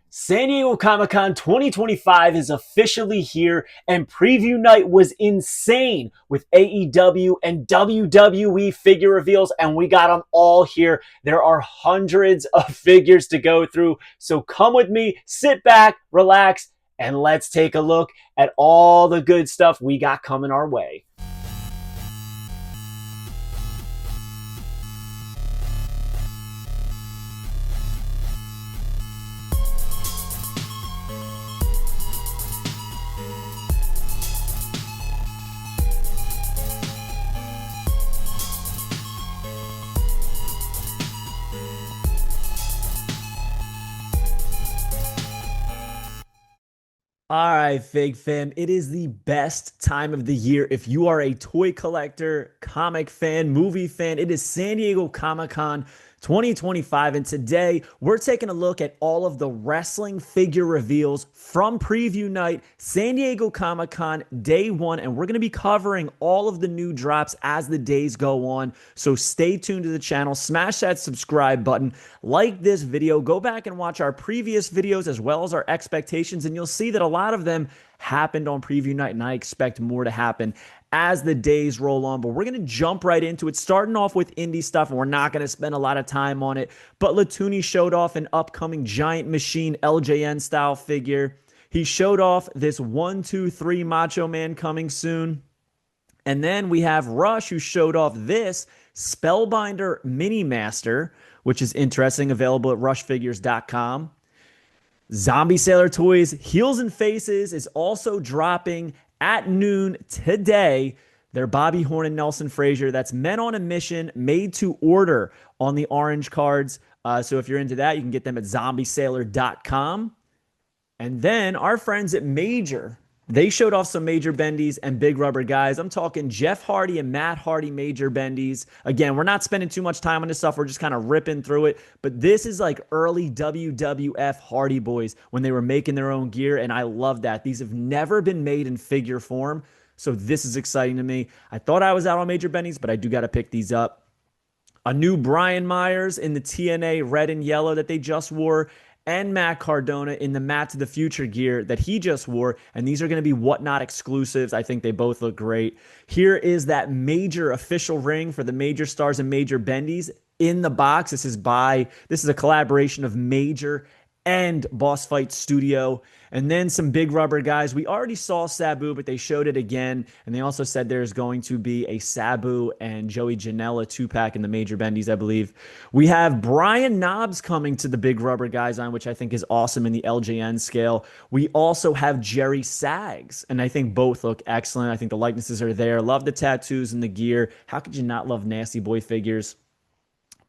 San Diego Comic-Con 2025 is officially here, and preview night was insane with AEW and WWE figure reveals, and we got them all here. There are hundreds of figures to go through, so come with me, sit back, relax, and let's take a look at all the good stuff we got coming our way. All right, Fig Fam, it is the best time of the year. If you are a toy collector, comic fan, movie fan, it is San Diego Comic-Con 2025. And today we're taking a look at all of the wrestling figure reveals from preview night, San Diego Comic-Con day one. And we're going to be covering all of the new drops as the days go on. So stay tuned to the channel, smash that subscribe button, like this video, go back and watch our previous videos as well as our expectations. And you'll see that a lot of them happened on preview night, and I expect more to happen as the days roll on. But we're going to jump right into it, starting off with indie stuff, and we're not going to spend a lot of time on it. But Latuni showed off an upcoming Giant Machine LJN style figure. He showed off this 1, 2, 3 Macho Man coming soon. And then we have Rush, who showed off this Spellbinder Mini Master, which is interesting, available at rushfigures.com. Zombie Sailor Toys Heels and Faces is also dropping at noon today. They're Bobby Horn and Nelson Frazier. That's Men on a Mission, made to order on the orange cards. So if you're into that, you can get them at zombiesailor.com. And then our friends at Major, they showed off some Major Bendies and Big Rubber guys. I'm talking Jeff Hardy and Matt Hardy Major Bendies. Again, we're not spending too much time on this stuff. We're just kind of ripping through it. But this is like early WWF Hardy Boys when they were making their own gear, and I love that. These have never been made in figure form, so this is exciting to me. I thought I was out on Major Bendies, but I do got to pick these up. A new Brian Myers in the TNA red and yellow that they just wore, and Matt Cardona in the Matt to the Future gear that he just wore. And these are going to be Whatnot exclusives. I think they both look great. Here is that Major official ring for the Major Stars and Major Bendies in the box. This is a collaboration of Major and Boss Fight Studio. And then some Big Rubber guys. We already saw Sabu, but they showed it again. And they also said there's going to be a Sabu and Joey Janela 2-pack in the Major Bendies, I believe. We have Brian Knobbs coming to the Big Rubber guys on, which I think is awesome in the LJN scale. We also have Jerry Sags, and I think both look excellent. I think the likenesses are there. Love the tattoos and the gear. How could you not love Nasty Boy figures?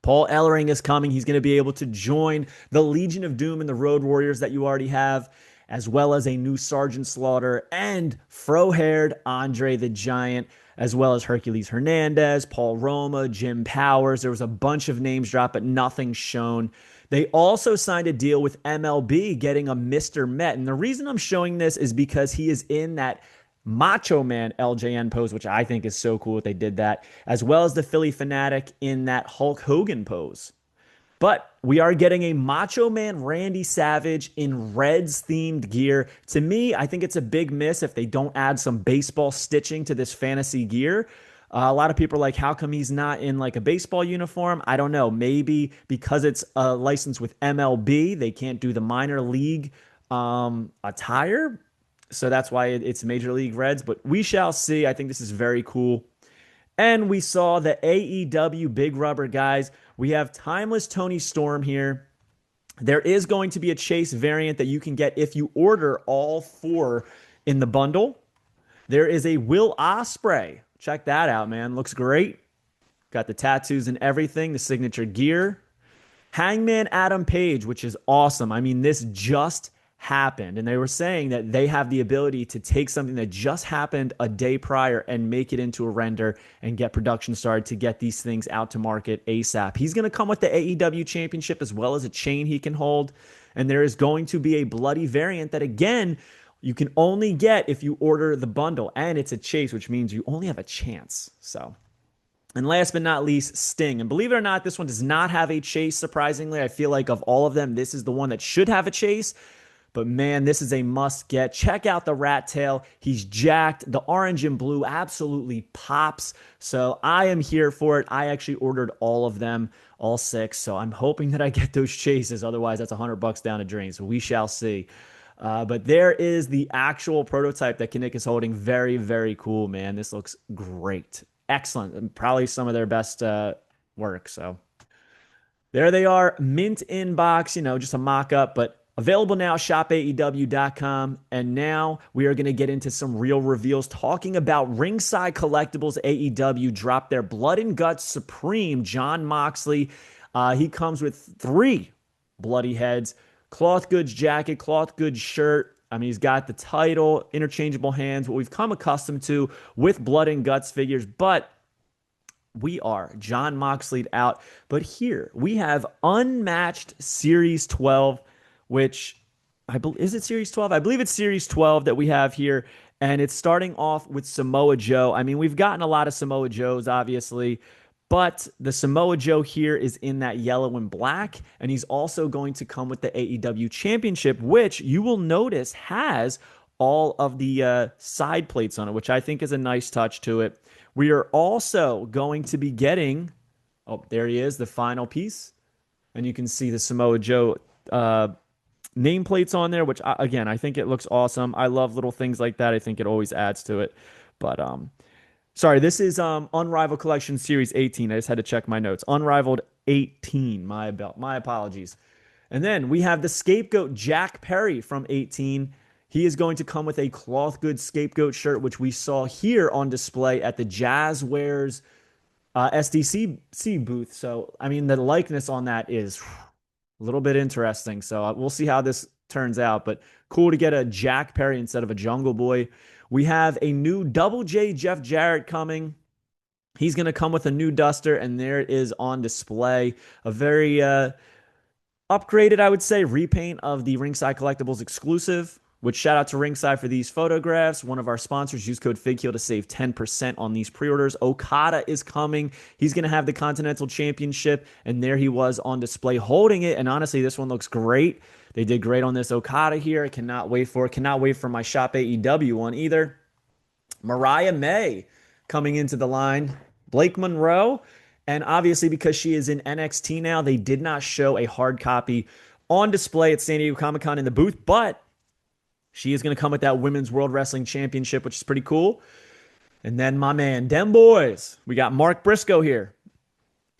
Paul Ellering is coming. He's going to be able to join the Legion of Doom and the Road Warriors that you already have, as well as a new Sergeant Slaughter and fro-haired Andre the Giant, as well as Hercules Hernandez, Paul Roma, Jim Powers. There was a bunch of names dropped, but nothing shown. They also signed a deal with MLB, getting a Mr. Met. And the reason I'm showing this is because he is in that Macho Man LJN pose, which I think is so cool that they did that, as well as the Philly Fanatic in that Hulk Hogan pose. But we are getting a Macho Man Randy Savage in Reds themed gear. To me, I think it's a big miss if they don't add some baseball stitching to this fantasy gear. A lot of people are like, how come he's not in like a baseball uniform? I don't know. Maybe because it's a license with MLB, they can't do the minor league attire. So that's why it's Major League Reds, but we shall see. I think this is very cool. And we saw the AEW Big Rubber guys. We have Timeless Tony Storm here. There is going to be a Chase variant that you can get if you order all 4 in the bundle. There is a Will Ospreay. Check that out, man. Looks great. Got the tattoos and everything, the signature gear. Hangman Adam Page, which is awesome. I mean, this just happened, and they were saying that they have the ability to take something that just happened a day prior and make it into a render and get production started to get these things out to market ASAP. He's going to come with the AEW championship as well as a chain he can hold, and there is going to be a bloody variant that, again, you can only get if you order the bundle, and it's a chase, which means you only have a chance. So And last but not least, Sting. And believe it or not, this one does not have a chase, surprisingly. I feel like of all of them, this is the one that should have a chase. But man, this is a must get. Check out the rat tail. He's jacked. The orange and blue absolutely pops. So I am here for it. I actually ordered all of them, all six. So I'm hoping that I get those chases. Otherwise, that's $100 down the drain. So we shall see. But there is the actual prototype that Kinnick is holding. Very, very cool, man. This looks great. Excellent. And probably some of their best work. So there they are, mint in box, just a mock up, but available now, shopaew.com. And now we are going to get into some real reveals talking about Ringside Collectibles. AEW dropped their Blood and Guts Supreme, Jon Moxley. He comes with 3 bloody heads, cloth goods jacket, cloth goods shirt. I mean, he's got the title, interchangeable hands, what we've come accustomed to with Blood and Guts figures, but we are Jon Moxley out. But here we have unmatched Series 12, which is it Series 12? I believe it's Series 12 that we have here. And it's starting off with Samoa Joe. I mean, we've gotten a lot of Samoa Joes, obviously, but the Samoa Joe here is in that yellow and black. And he's also going to come with the AEW Championship, which you will notice has all of the side plates on it, which I think is a nice touch to it. We are also going to be getting, oh, there he is, the final piece. And you can see the Samoa Joe nameplates on there, which, again, I think it looks awesome. I love little things like that. I think it always adds to it. But, sorry, this is Unrivaled Collection Series 18. I just had to check my notes. Unrivaled 18, my apologies. And then we have the Scapegoat Jack Perry from 18. He is going to come with a cloth goods scapegoat shirt, which we saw here on display at the Jazwares SDCC booth. So, I mean, the likeness on that is a little bit interesting. So we'll see how this turns out. But cool to get a Jack Perry instead of a Jungle Boy. We have a new Double J Jeff Jarrett coming. He's going to come with a new duster, and there it is on display. A very upgraded, I would say, repaint of the Ringside Collectibles exclusive. Which shout out to Ringside for these photographs. One of our sponsors, use code FIGHEAL to save 10% on these pre-orders. Okada is coming. He's going to have the Continental Championship, and there he was on display holding it. And honestly, this one looks great. They did great on this Okada here. I cannot wait for it. Cannot wait for my Shop AEW one either. Mariah May coming into the line. Blake Monroe. And obviously, because she is in NXT now, they did not show a hard copy on display at San Diego Comic-Con in the booth, but she is going to come with that Women's World Wrestling Championship, which is pretty cool. And then my man, them boys. We got Mark Briscoe here.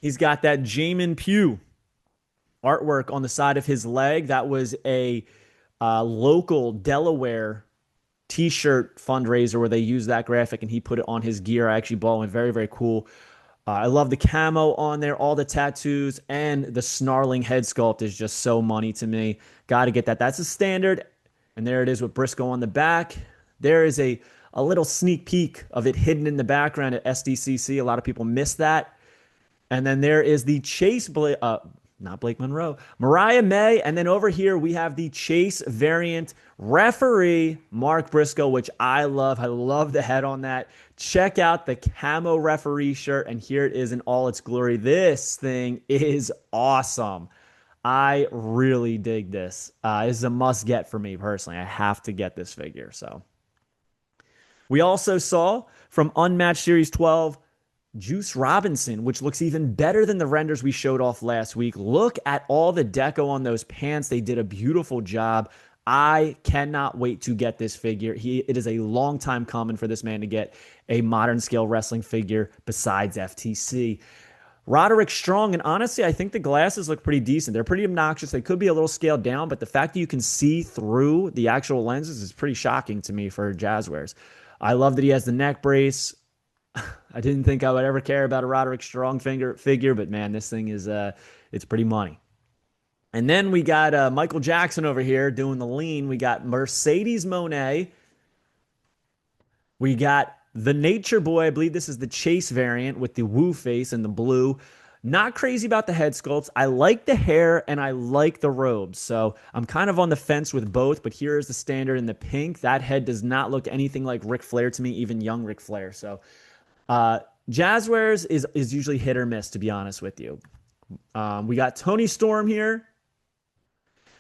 He's got that Jamin Pugh artwork on the side of his leg. That was a local Delaware t-shirt fundraiser where they used that graphic and he put it on his gear. I actually bought one. Very, very cool. I love the camo on there, all the tattoos, and the snarling head sculpt is just so money to me. Got to get that. That's a standard. And there it is with Briscoe on the back. There is a little sneak peek of it hidden in the background at SDCC. A lot of people missed that. And then there is the Chase, not Blake Monroe, Mariah May. And then over here we have the Chase variant referee, Mark Briscoe, which I love. I love the head on that. Check out the camo referee shirt. And here it is in all its glory. This thing is awesome. I really dig this. This is a must get for me personally. I have to get this figure. So we also saw from Unmatched Series 12, Juice Robinson, which looks even better than the renders we showed off last week. Look at all the deco on those pants. They did a beautiful job. I cannot wait to get this figure. It is a long time coming for this man to get a modern scale wrestling figure besides FTC. Roderick Strong, and honestly, I think the glasses look pretty decent. They're pretty obnoxious. They could be a little scaled down, but the fact that you can see through the actual lenses is pretty shocking to me for Jazwares. I love that he has the neck brace. I didn't think I would ever care about a Roderick Strong figure, but man, this thing is it's pretty money. And then we got Michael Jackson over here doing the lean. We got Mercedes Moné. We got the Nature Boy. I believe this is the Chase variant with the Woo face and the blue. Not crazy about the head sculpts. I like the hair and I like the robes. So I'm kind of on the fence with both, but here is the standard in the pink. That head does not look anything like Ric Flair to me, even young Ric Flair. So Jazwares is usually hit or miss, to be honest with you. We got Tony Storm here.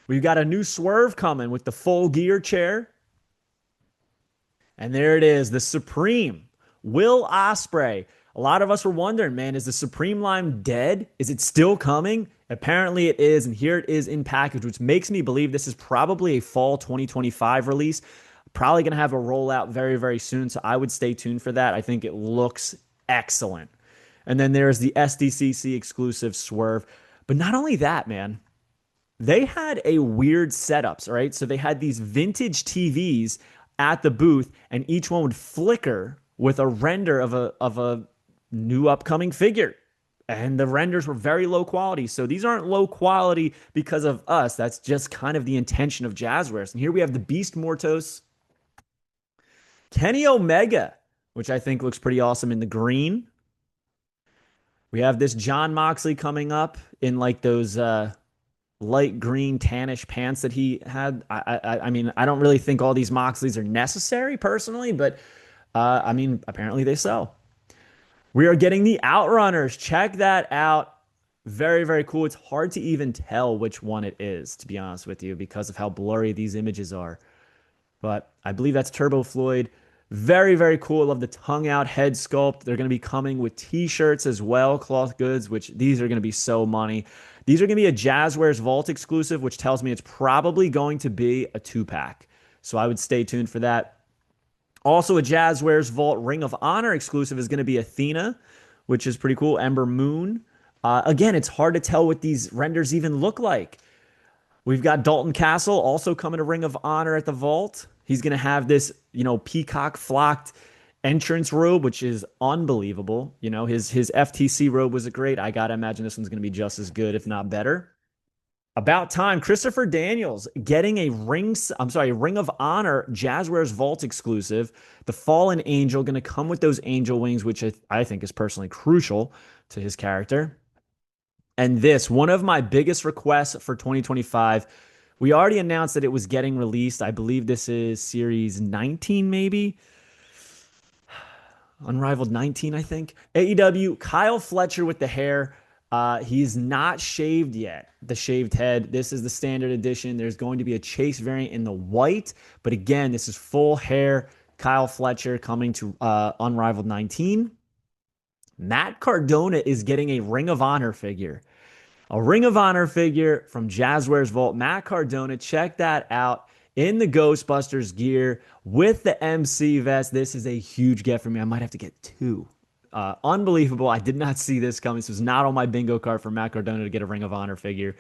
We've got a new Swerve coming with the full gear chair. And there it is, the Supreme, Will Ospreay. A lot of us were wondering, man, is the Supreme line dead? Is it still coming? Apparently it is, and here it is in package, which makes me believe this is probably a fall 2025 release. Probably going to have a rollout very, very soon, so I would stay tuned for that. I think it looks excellent. And then there's the SDCC exclusive Swerve. But not only that, man, they had a weird setups, right? So they had these vintage TVs at the booth, and each one would flicker with a render of a new upcoming figure. And the renders were very low quality. So these aren't low quality because of us. That's just kind of the intention of Jazwares. And here we have the Beast Mortos, Kenny Omega, which I think looks pretty awesome in the green. We have this John Moxley coming up in like those light green tannish pants that he had. I mean, I don't really think all these Moxleys are necessary personally, but I mean, apparently they sell. We are getting the Outrunners. Check that out. Very, very cool. It's hard to even tell which one it is, to be honest with you, because of how blurry these images are. But I believe that's Turbo Floyd. Very, very cool. I love the tongue out head sculpt. They're going to be coming with t-shirts as well, cloth goods, which these are going to be so money. These are going to be a Jazwares Vault exclusive, which tells me it's probably going to be a 2-pack. So I would stay tuned for that. Also, a Jazwares Vault Ring of Honor exclusive is going to be Athena, which is pretty cool. Ember Moon. Again, it's hard to tell what these renders even look like. We've got Dalton Castle also coming to Ring of Honor at the Vault. He's going to have this, peacock flocked entrance robe, which is unbelievable. His FTC robe was great. I got to imagine this one's going to be just as good, if not better. About time, Christopher Daniels getting a Ring of Honor Jazwares Vault exclusive. The Fallen Angel going to come with those angel wings, which I think is personally crucial to his character. And this, one of my biggest requests for 2025. We already announced that it was getting released. I believe this is series 19, maybe. Unrivaled 19, I think. AEW, Kyle Fletcher with the hair. He's not shaved yet, the shaved head. This is the standard edition. There's going to be a chase variant in the white. But again, this is full hair. Kyle Fletcher coming to Unrivaled 19. Matt Cardona is getting a Ring of Honor figure. A Ring of Honor figure from Jazwares Vault. Matt Cardona, check that out in the Ghostbusters gear with the MC vest. This is a huge get for me. I might have to get 2. Unbelievable. I did not see this coming. This was not on my bingo card for Matt Cardona to get a Ring of Honor figure.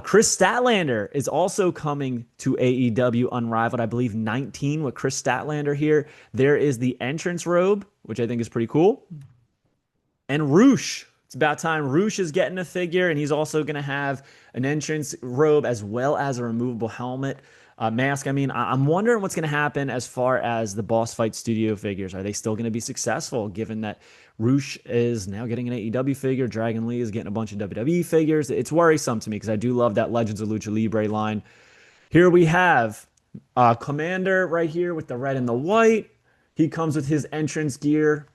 Chris Statlander is also coming to AEW Unrivaled. I believe 19 with Chris Statlander here. There is the entrance robe, which I think is pretty cool. And Roosh. It's about time Roosh is getting a figure, and he's also going to have an entrance robe as well as a removable helmet. Mask. I mean, I'm wondering what's going to happen as far as the Boss Fight Studio figures. Are they still going to be successful given that Roosh is now getting an AEW figure? Dragon Lee is getting a bunch of WWE figures. It's worrisome to me because I do love that Legends of Lucha Libre line. Here we have Commander right here with the red and the white. He comes with his entrance gear.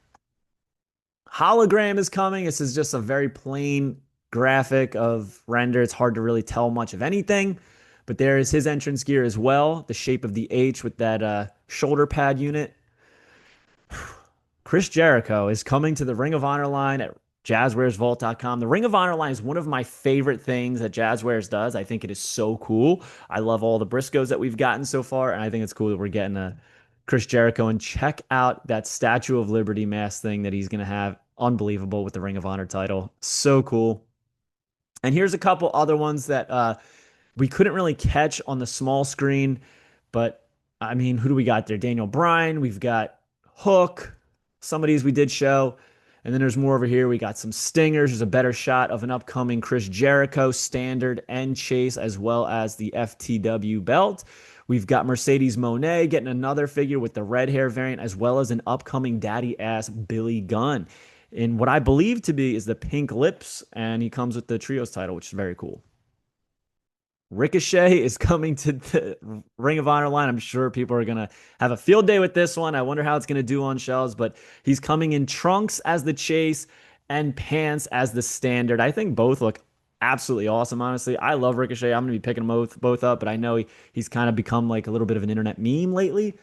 Hologram is coming. This is just a very plain graphic of render. It's hard to really tell much of anything. But there is his entrance gear as well, the shape of the H with that shoulder pad unit. Chris Jericho is coming to the Ring of Honor line at JazwaresVault.com. The Ring of Honor line is one of my favorite things that Jazwares does. I think it is so cool. I love all the Briscoes that we've gotten so far, and I think it's cool that we're getting a Chris Jericho. And check out that Statue of Liberty mask thing that he's going to have. Unbelievable with the Ring of Honor title. So cool. And here's a couple other ones that we couldn't really catch on the small screen, but I mean, who do we got there? Daniel Bryan, we've got Hook, some of these we did show, and then there's more over here. We got some stingers. There's a better shot of an upcoming Chris Jericho standard and chase, as well as the FTW belt. We've got Mercedes Moné getting another figure with the red hair variant, as well as an upcoming daddy ass Billy Gunn in what I believe to be is the pink lips, and he comes with the trios title, which is very cool. Ricochet is coming to the Ring of Honor line. I'm sure people are going to have a field day with this one. I wonder how it's going to do on shelves, but he's coming in trunks as the chase and pants as the standard. I think both look absolutely awesome, honestly. I love Ricochet. I'm going to be picking them both up, but I know he's kind of become like a little bit of an internet meme lately.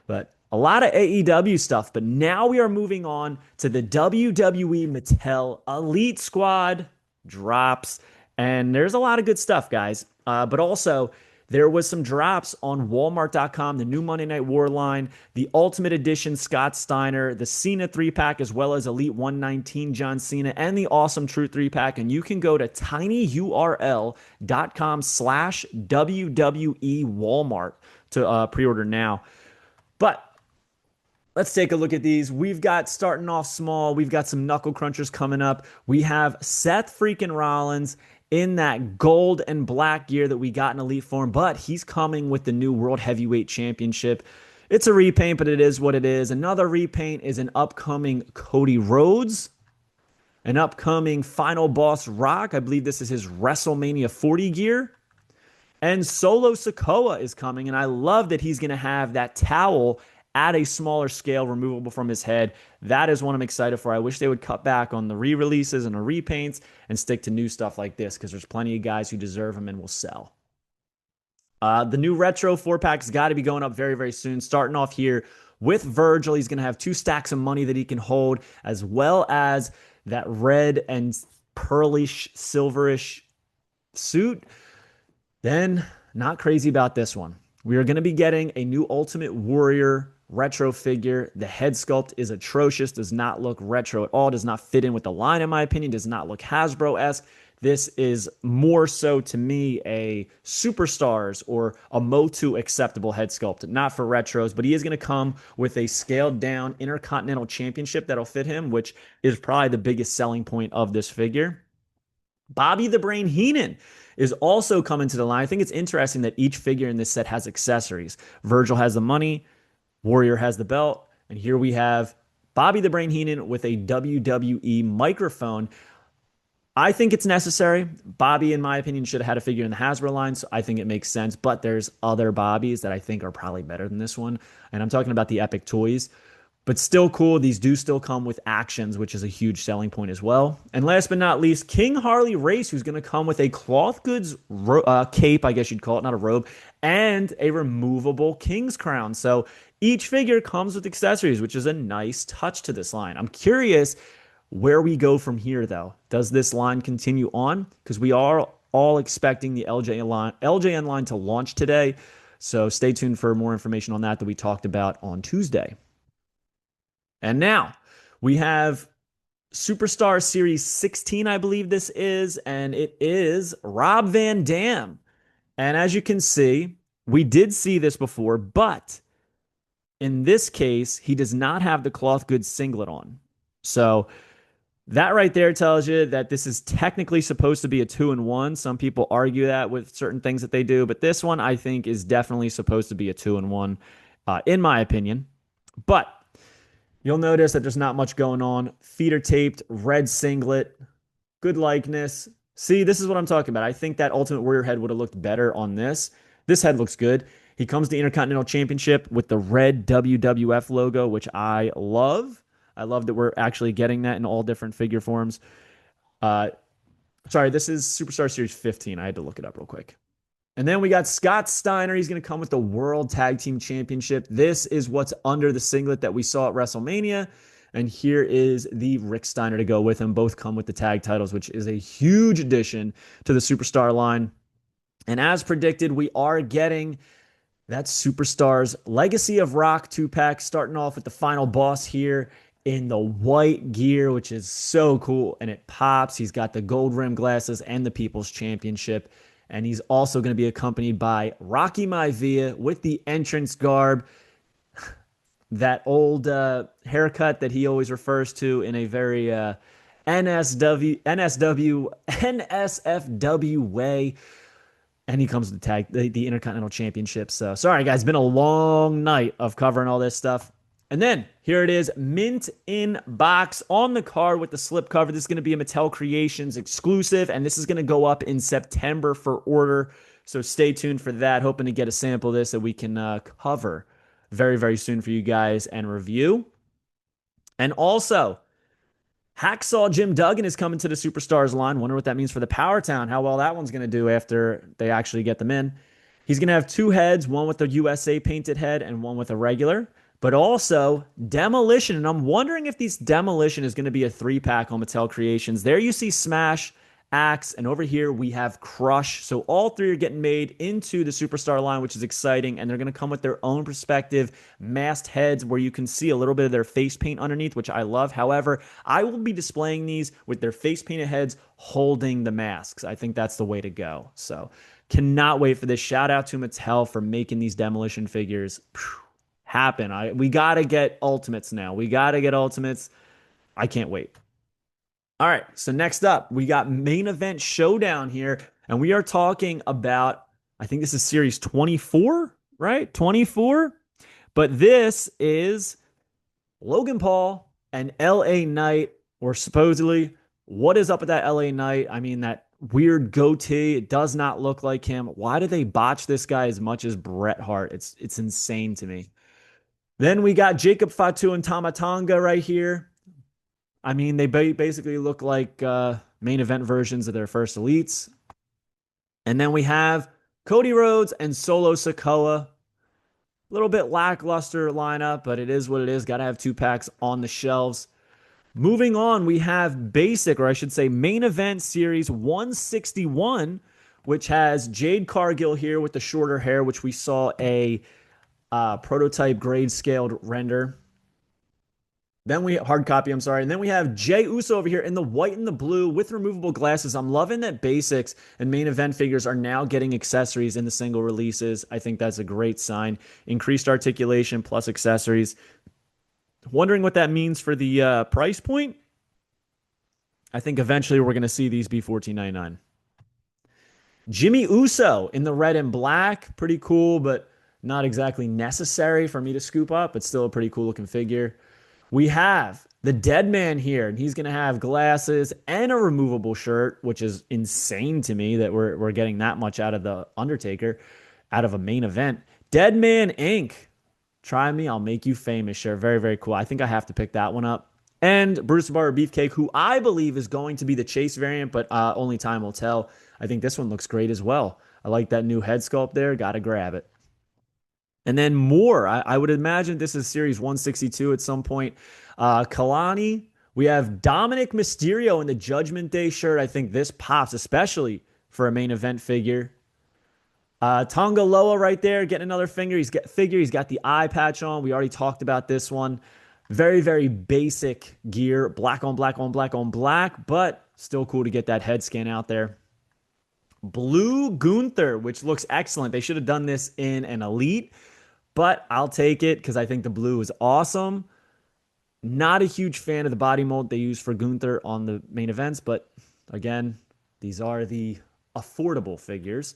But a lot of AEW stuff. But now we are moving on to the WWE Mattel Elite Squad drops. And there's a lot of good stuff, guys. But also, there was some drops on Walmart.com, the new Monday Night War line, the Ultimate Edition Scott Steiner, the Cena 3-pack, as well as Elite 119 John Cena, and the Awesome Truth 3-pack. And you can go to tinyurl.com/WWE Walmart to pre-order now. But let's take a look at these. We've got starting off small. We've got some knuckle crunchers coming up. We have Seth freaking Rollins in that gold and black gear that we got in Elite form, but he's coming with the new World Heavyweight Championship. It's a repaint, but it is what it is. Another repaint is an upcoming Cody Rhodes, an upcoming Final Boss Rock. I believe this is his WrestleMania 40 gear. And Solo Sikoa is coming, and I love that he's going to have that towel at a smaller scale, removable from his head. That is what I'm excited for. I wish they would cut back on the re-releases and the repaints and stick to new stuff like this, because there's plenty of guys who deserve them and will sell. The new Retro 4-pack's got to be going up very, very soon. Starting off here with Virgil. He's going to have 2 stacks of money that he can hold, as well as that red and pearlish, silverish suit. Then, not crazy about this one. We are going to be getting a new Ultimate Warrior retro figure. The head sculpt is atrocious, does not look retro at all, does not fit in with the line, in my opinion, does not look Hasbro-esque. This is more so, to me, a Superstars or a Motu acceptable head sculpt, not for retros, but he is going to come with a scaled down Intercontinental Championship that'll fit him, which is probably the biggest selling point of this figure. Bobby the Brain Heenan is also coming to the line. I think it's interesting that each figure in this set has accessories. Virgil has the money, Warrior has the belt, and here we have Bobby the Brain Heenan with a WWE microphone. I think it's necessary. Bobby, in my opinion, should have had a figure in the Hasbro line, so I think it makes sense, but there's other Bobbies that I think are probably better than this one, and I'm talking about the Epic Toys. But still cool. These do still come with actions, which is a huge selling point as well. And last but not least, King Harley Race, who's going to come with a cloth goods cape, I guess you'd call it, not a robe, and a removable King's crown. So each figure comes with accessories, which is a nice touch to this line. I'm curious where we go from here, though. Does this line continue on? Because we are all expecting the LJN line to launch today. So stay tuned for more information on that we talked about on Tuesday. And now we have Superstar Series 16, I believe this is, and it is Rob Van Dam. And as you can see, we did see this before, but in this case, he does not have the cloth goods singlet on. So that right there tells you that this is technically supposed to be a 2-in-1. Some people argue that with certain things that they do, but this one I think is definitely supposed to be a 2-in-1, in my opinion. But you'll notice that there's not much going on. Feet are taped, red singlet, good likeness. See, this is what I'm talking about. I think that Ultimate Warrior head would have looked better on this. This head looks good. He comes to the Intercontinental Championship with the red WWF logo, which I love. I love that we're actually getting that in all different figure forms. Sorry, this is Superstar Series 15. I had to look it up real quick. And then we got Scott Steiner. He's going to come with the World Tag Team Championship. This is what's under the singlet that we saw at WrestleMania. And here is the Rick Steiner to go with him. Both come with the tag titles, which is a huge addition to the Superstar line. And as predicted, we are getting that Superstars Legacy of Rock 2-pack, starting off with the final boss here in the white gear, which is so cool. And it pops. He's got the gold rim glasses and the People's Championship. And he's also going to be accompanied by Rocky Maivia with the entrance garb, that old haircut that he always refers to in a very NSFW way. And he comes with the Intercontinental Championship. So sorry, guys, it's been a long night of covering all this stuff. And then here it is, mint in box on the card with the slip cover. This is going to be a Mattel Creations exclusive, and this is going to go up in September for order. So stay tuned for that. Hoping to get a sample of this that we can cover very, very soon for you guys and review. And also, Hacksaw Jim Duggan is coming to the Superstars line. Wonder what that means for the Power Town, how well that one's going to do after they actually get them in. He's going to have two heads, one with the USA painted head and one with a regular, but also Demolition. And I'm wondering if these Demolition is going to be a 3-pack on Mattel Creations. There you see Smash, Axe, and over here we have Crush. So all three are getting made into the Superstar line, which is exciting. And they're going to come with their own perspective masked heads where you can see a little bit of their face paint underneath, which I love. However, I will be displaying these with their face painted heads holding the masks. I think that's the way to go. So cannot wait for this. Shout out to Mattel for making these Demolition figures happen. We got to get Ultimates now. We got to get Ultimates. I can't wait. All right, so next up, we got Main Event Showdown here, and we are talking about, I think this is series 24, right? 24. But this is Logan Paul and LA Knight, or supposedly, what is up with that LA Knight? I mean, that weird goatee, it does not look like him. Why do they botch this guy as much as Bret Hart? It's insane to me. Then we got Jacob Fatu and Tama Tonga right here. I mean, they basically look like main event versions of their first elites. And then we have Cody Rhodes and Solo Sikoa. A little bit lackluster lineup, but it is what it is. Got to have 2-packs on the shelves. Moving on, we have basic, or I should say main event series 161, which has Jade Cargill here with the shorter hair, which we saw a prototype grade scaled render. Then we hard copy, I'm sorry. And then we have Jey Uso over here in the white and the blue with removable glasses. I'm loving that basics and main event figures are now getting accessories in the single releases. I think that's a great sign. Increased articulation plus accessories. Wondering what that means for the price point. I think eventually we're going to see these be $14.99. Jimmy Uso in the red and black. Pretty cool, but not exactly necessary for me to scoop up, but still a pretty cool looking figure. We have the Dead Man here, and he's going to have glasses and a removable shirt, which is insane to me that we're getting that much out of the Undertaker, out of a main event. Dead Man Inc. Try me, I'll make you famous. Sure, very, very cool. I think I have to pick that one up. And Bruce Barber Beefcake, who I believe is going to be the Chase variant, but only time will tell. I think this one looks great as well. I like that new head sculpt there. Got to grab it. And then more. I would imagine this is series 162 at some point. Kalani. We have Dominic Mysterio in the Judgment Day shirt. I think this pops, especially for a main event figure. Tonga Loa right there, getting another figure. He's got the eye patch on. We already talked about this one. Very, very basic gear. Black on black on black on black, but still cool to get that head scan out there. Blue Gunther, which looks excellent. They should have done this in an Elite, but I'll take it because I think the blue is awesome. Not a huge fan of the body mold they use for Gunther on the main events, but again, these are the affordable figures.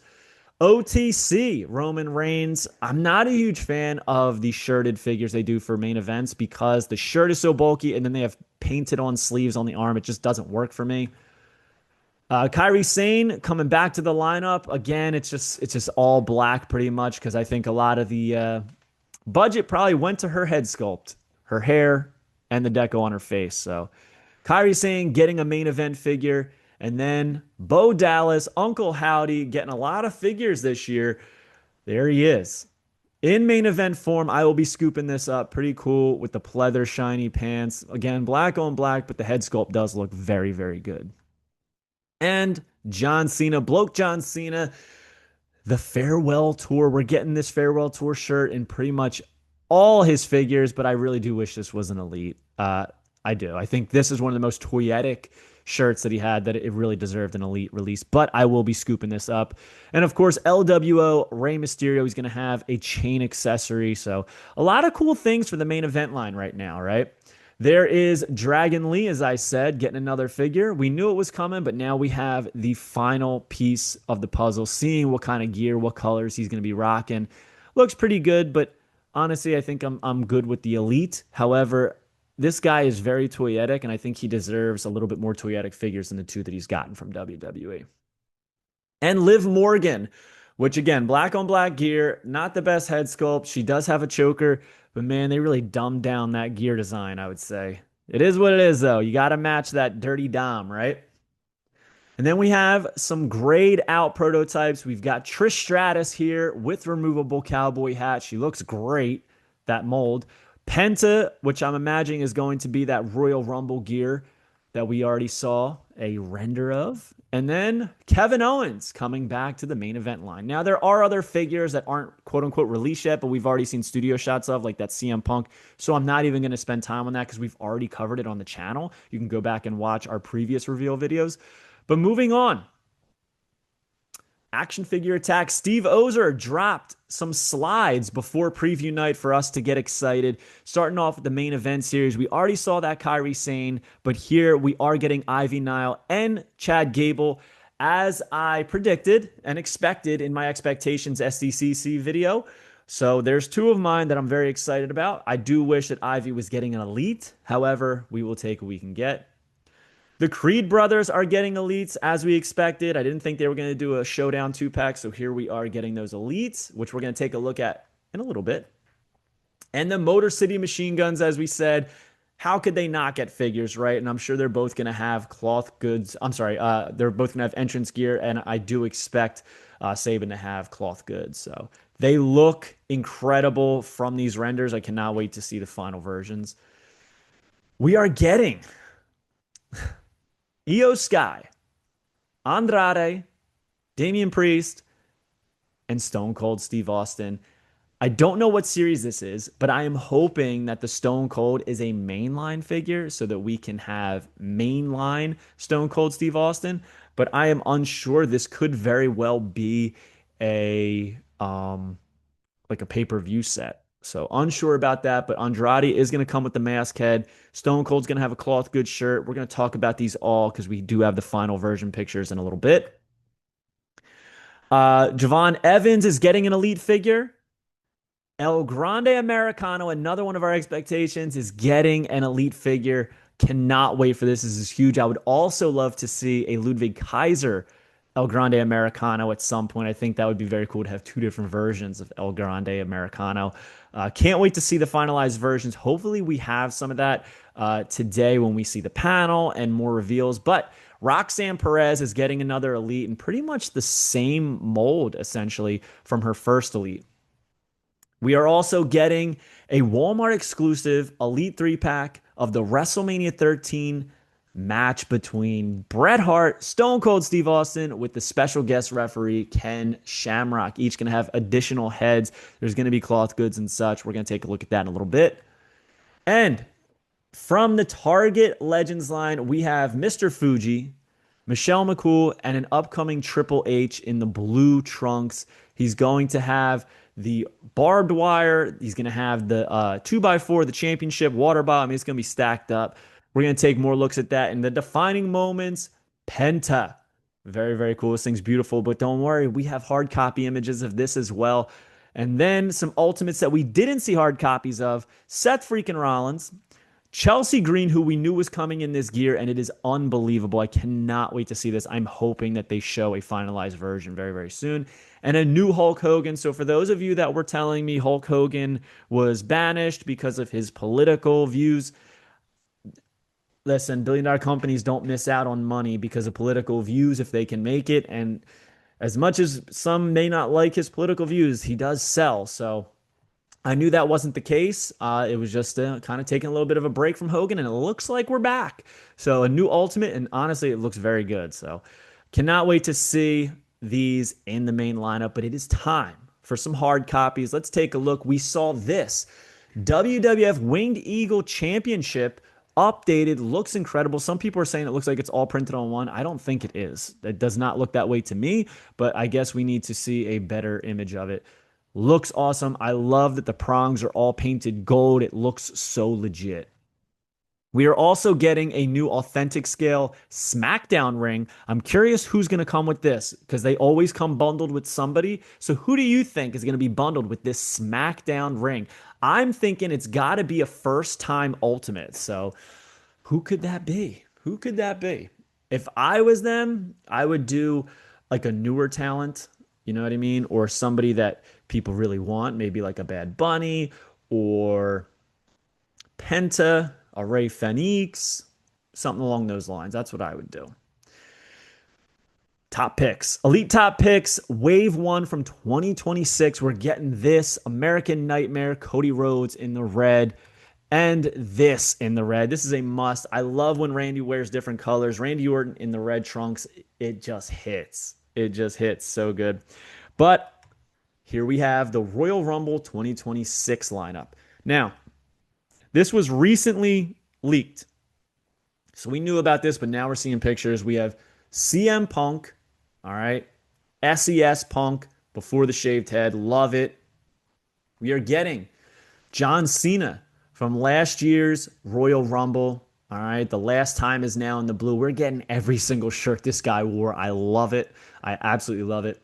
OTC, Roman Reigns. I'm not a huge fan of the shirted figures they do for main events because the shirt is so bulky and then they have painted on sleeves on the arm. It just doesn't work for me. Kairi Sane coming back to the lineup. Again, it's just all black pretty much because I think a lot of the budget probably went to her head sculpt, her hair, and the deco on her face. So Kairi Sane getting a main event figure. And then Bo Dallas, Uncle Howdy, getting a lot of figures this year. There he is. In main event form, I will be scooping this up. Pretty cool with the pleather shiny pants. Again, black on black, but the head sculpt does look very, very good. And John Cena, Bloke John Cena, the farewell tour. We're getting this farewell tour shirt in pretty much all his figures, but I really do wish this was an Elite. I do. I think this is one of the most toyetic shirts that he had that it really deserved an Elite release, but I will be scooping this up. And of course, LWO, Rey Mysterio, he's going to have a chain accessory. So a lot of cool things for the main event line right now, right? There is Dragon Lee, as I said, getting another figure. We knew it was coming, but now we have the final piece of the puzzle, seeing what kind of gear, what colors he's going to be rocking. Looks pretty good, but honestly, I think I'm good with the Elite. However, this guy is very toyetic, and I think he deserves a little bit more toyetic figures than the two that he's gotten from WWE. And Liv Morgan. which again, black on black gear, not the best head sculpt. She does have a choker, but man, they really dumbed down that gear design, I would say. It is what it is, though. You got to match that dirty Dom, right? And then we have some grayed out prototypes. We've got Trish Stratus here with removable cowboy hat. She looks great, that mold. Penta, which I'm imagining is going to be that Royal Rumble gear that we already saw a render of. And then Kevin Owens coming back to the main event line. Now, there are other figures that aren't quote unquote released yet, but we've already seen studio shots of, like that CM Punk. So I'm not even going to spend time on that because we've already covered it on the channel. You can go back and watch our previous reveal videos. But moving on, action figure attack. Steve Ozer dropped some slides before preview night for us to get excited. Starting off with the main event series, we already saw that Kairi Sane, but here we are getting Ivy Nile and Chad Gable, as I predicted and expected in my expectations SDCC video. So there's two of mine that I'm very excited about. I do wish that Ivy was getting an elite. However, we will take what we can get. The Creed brothers are getting elites as we expected. I didn't think they were going to do a showdown 2-pack, so here we are getting those elites, which we're going to take a look at in a little bit. And the Motor City Machine Guns, as we said, how could they not get figures, right? And I'm sure they're both going to have cloth goods. I'm sorry, they're both going to have entrance gear, and I do expect Saban to have cloth goods. So they look incredible from these renders. I cannot wait to see the final versions. We are getting Io Sky, Andrade, Damian Priest, and Stone Cold Steve Austin. I don't know what series this is, but I am hoping that the Stone Cold is a mainline figure so that we can have mainline Stone Cold Steve Austin. But I am unsure. This could very well be a like a pay-per-view set. So unsure about that, but Andrade is going to come with the mask head. Stone Cold's going to have a cloth goods shirt. We're going to talk about these all because we do have the final version pictures in a little bit. Javon Evans is getting an elite figure. El Grande Americano, another one of our expectations, is getting an elite figure. Cannot wait for this. This is huge. I would also love to see a Ludwig Kaiser El Grande Americano at some point. I think that would be very cool to have two different versions of El Grande Americano. Can't wait to see the finalized versions. Hopefully we have some of that today when we see the panel and more reveals. But Roxanne Perez is getting another elite and pretty much the same mold, essentially, from her first elite. We are also getting a Walmart exclusive Elite 3-pack of the WrestleMania 13 match between Bret Hart, Stone Cold Steve Austin, with the special guest referee Ken Shamrock. Each going to have additional heads. There's going to be cloth goods and such. We're going to take a look at that in a little bit. And from the Target Legends line, we have Mr. Fuji, Michelle McCool, and an upcoming Triple H in the blue trunks. He's going to have the barbed wire. He's going to have the 2x4, the championship water bottle. I mean, it's going to be stacked up. We're going to take more looks at that. And the defining moments, Penta. Very, very cool. This thing's beautiful. But don't worry, we have hard copy images of this as well. And then some ultimates that we didn't see hard copies of. Seth freaking Rollins, Chelsea Green, who we knew was coming in this gear, and it is unbelievable. I cannot wait to see this. I'm hoping that they show a finalized version very, very soon. And a new Hulk Hogan. So for those of you that were telling me Hulk Hogan was banished because of his political views, listen, billion-dollar companies don't miss out on money because of political views if they can make it. And as much as some may not like his political views, he does sell. So I knew that wasn't the case. It was just kind of taking a little bit of a break from Hogan, and it looks like we're back. So a new Ultimate, and honestly, it looks very good. So cannot wait to see these in the main lineup, but it is time for some hard copies. Let's take a look. We saw this WWF Winged Eagle Championship updated. Looks incredible. Some people are saying it looks like it's all printed on one. I don't think it is. It does not look that way to me, but I guess we need to see a better image of it. Looks awesome. I love that the prongs are all painted gold. It looks so legit. We are also getting a new authentic scale SmackDown ring. I'm curious who's going to come with this because they always come bundled with somebody. So who do you think is going to be bundled with this SmackDown ring? I'm thinking it's got to be a first-time Ultimate. So who could that be? Who could that be? If I was them, I would do like a newer talent. You know what I mean? Or somebody that people really want, maybe like a Bad Bunny or Penta, a Ray Fenix, something along those lines. That's what I would do. Top picks, elite top picks, wave one from 2026. We're getting this American Nightmare, Cody Rhodes in the red, and this in the red. This is a must. I love when Randy wears different colors. Randy Orton in the red trunks, it just hits. It just hits so good. But here we have the Royal Rumble 2026 lineup. Now, this was recently leaked. So we knew about this, but now we're seeing pictures. We have CM Punk, all right, SES Punk before the shaved head. Love it. We are getting John Cena from last year's Royal Rumble. All right, the last time is now in the blue. We're getting every single shirt this guy wore. I love it. I absolutely love it.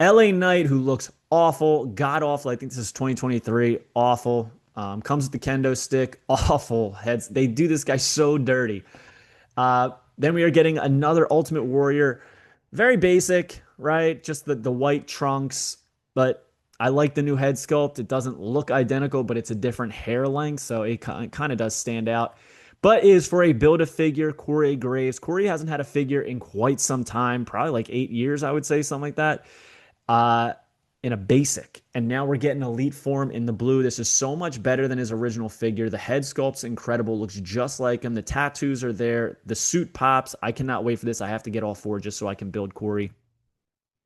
LA Knight, who looks awful, god awful. I think this is 2023. Awful. Comes with the kendo stick. Awful heads. They do this guy so dirty. Then we are getting another Ultimate Warrior. Very basic, right? Just the white trunks. But I like the new head sculpt. It doesn't look identical, but it's a different hair length, so it kind of does stand out. But is for a Build-A-Figure, Corey Graves. Corey hasn't had a figure in quite some time, probably like 8 years, I would say, something like that. In a basic. And now we're getting elite form in the blue. This is so much better than his original figure. The head sculpt's incredible. Looks just like him. The tattoos are there. The suit pops. I cannot wait for this. I have to get all four just so I can build Corey.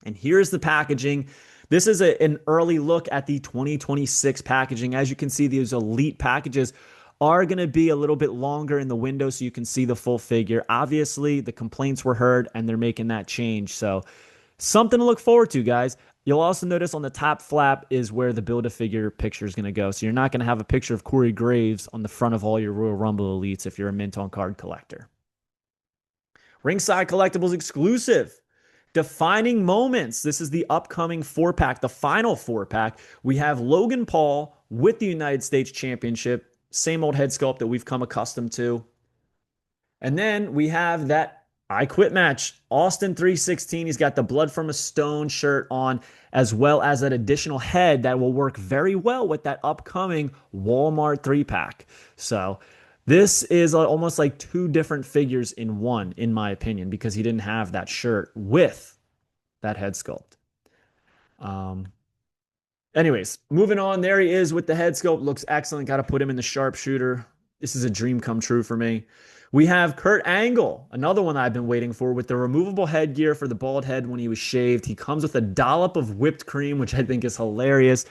And here's the packaging. This is an early look at the 2026 packaging. As you can see, these elite packages are going to be a little bit longer in the window so you can see the full figure. Obviously, the complaints were heard and they're making that change. So something to look forward to, guys. You'll also notice on the top flap is where the Build-A-Figure picture is going to go. So you're not going to have a picture of Corey Graves on the front of all your Royal Rumble elites if you're a mint on card collector. Ringside Collectibles exclusive. Defining Moments. This is the upcoming 4-pack, the final 4-pack. We have Logan Paul with the United States Championship. Same old head sculpt that we've come accustomed to. And then we have that I Quit match. Austin 316. He's got the Blood from a Stone shirt on, as well as an additional head that will work very well with that upcoming Walmart 3-pack. So this is almost like two different figures in one, in my opinion, because he didn't have that shirt with that head sculpt. Anyways, moving on. There he is with the head sculpt. Looks excellent. Got to put him in the sharpshooter. This is a dream come true for me. We have Kurt Angle, another one I've been waiting for, with the removable headgear for the bald head when he was shaved. He comes with a dollop of whipped cream, which I think is hilarious.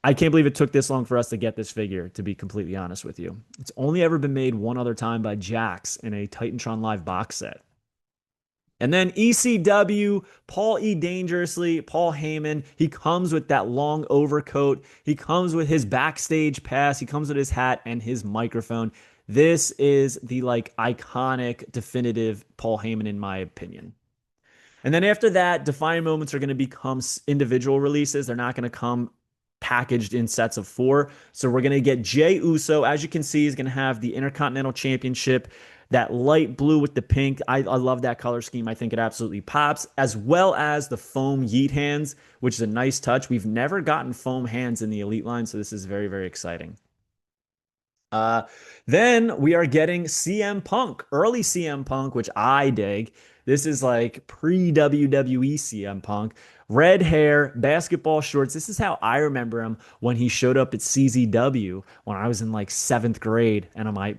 I can't believe it took this long for us to get this figure, to be completely honest with you. It's only ever been made one other time by Jax in a Titantron Live box set. And then ECW, Paul E. Dangerously, Paul Heyman. He comes with that long overcoat. He comes with his backstage pass. He comes with his hat and his microphone. This is the iconic, definitive Paul Heyman, in my opinion. And then after that, Defining Moments are going to become individual releases. They're not going to come packaged in sets of 4. So we're going to get Jey Uso. As you can see, he's going to have the Intercontinental Championship, that light blue with the pink. I love that color scheme. I think it absolutely pops, as well as the foam yeet hands, which is a nice touch. We've never gotten foam hands in the Elite line, so this is very, very exciting. Then we are getting CM Punk, early CM Punk, which I dig. This is like pre-WWE CM Punk. Red hair, basketball shorts. This is how I remember him when he showed up at CZW when I was in like 7th grade, and my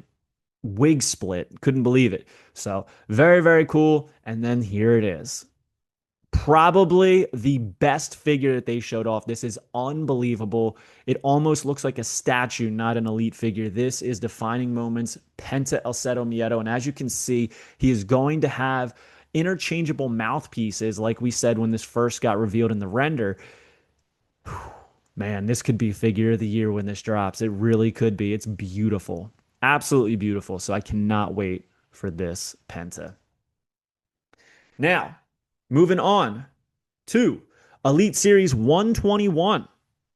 wig split. Couldn't believe it. So very, very cool. And then here it is. Probably the best figure that they showed off. This is unbelievable. It almost looks like a statue, not an elite figure. This is Defining Moments, Penta El Zero Miedo. And as you can see, he is going to have interchangeable mouthpieces, like we said when this first got revealed in the render. Man, this could be figure of the year when this drops. It really could be. It's beautiful. Absolutely beautiful. So I cannot wait for this Penta. Now, moving on to Elite Series 121.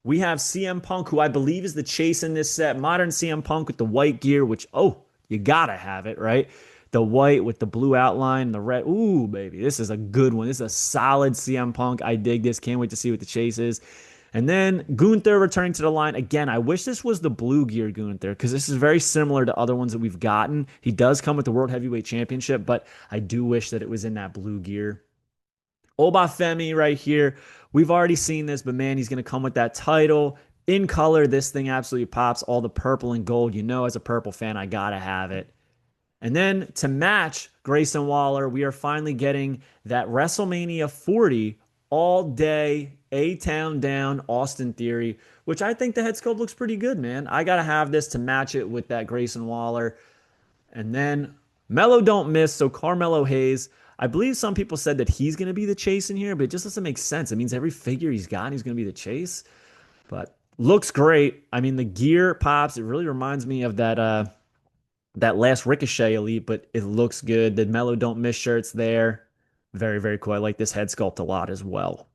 We have CM Punk, who I believe is the chase in this set. Modern CM Punk with the white gear, which, you gotta have it, right? The white with the blue outline, the red. Ooh, baby, this is a good one. This is a solid CM Punk. I dig this. Can't wait to see what the chase is. And then Gunther returning to the line. Again, I wish this was the blue gear Gunther because this is very similar to other ones that we've gotten. He does come with the World Heavyweight Championship, but I do wish that it was in that blue gear. Obafemi right here. We've already seen this, but man, he's going to come with that title. In color, this thing absolutely pops. All the purple and gold. You know, as a purple fan, I got to have it. And then to match Grayson Waller, we are finally getting that WrestleMania 40 all day A-Town down Austin Theory, which I think the head sculpt looks pretty good, man. I got to have this to match it with that Grayson Waller. And then Mello don't miss, so Carmelo Hayes. I believe some people said that he's going to be the chase in here, but it just doesn't make sense. It means every figure he's got, he's going to be the chase. But looks great. I mean, the gear pops. It really reminds me of that last Ricochet Elite, but it looks good. The Mellow Don't Miss shirts there. Very, very cool. I like this head sculpt a lot as well.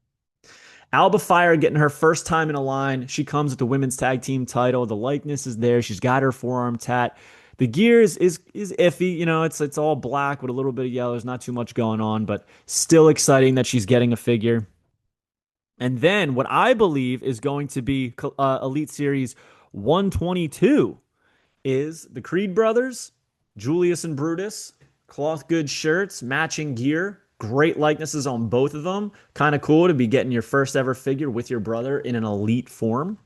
Alba Fire getting her first time in a line. She comes with the women's tag team title. The likeness is there. She's got her forearm tat. The gear is iffy. You know, it's all black with a little bit of yellow. There's not too much going on, but still exciting that she's getting a figure. And then what I believe is going to be Elite Series 122 is the Creed brothers, Julius and Brutus, cloth good shirts, matching gear, great likenesses on both of them. Kind of cool to be getting your first ever figure with your brother in an elite form.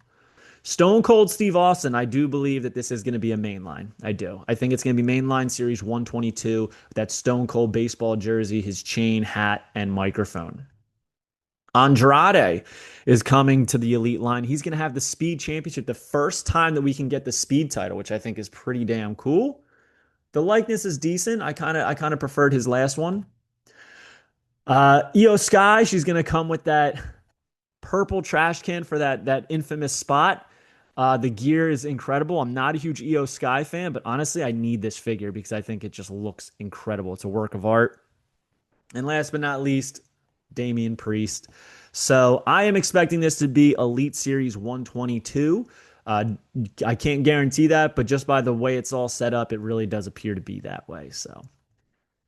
Stone Cold Steve Austin, I do believe that this is going to be a mainline. I do. I think it's going to be mainline series 122. That Stone Cold baseball jersey, his chain, hat, and microphone. Andrade is coming to the elite line. He's going to have the speed championship, the first time that we can get the speed title, which I think is pretty damn cool. The likeness is decent. I kind of preferred his last one. Io Sky, she's going to come with that purple trash can for that infamous spot. The gear is incredible. I'm not a huge Io Sky fan, but honestly, I need this figure because I think it just looks incredible. It's a work of art. And last but not least, Damian Priest. So I am expecting this to be Elite Series 122. I can't guarantee that, but just by the way it's all set up, it really does appear to be that way. So,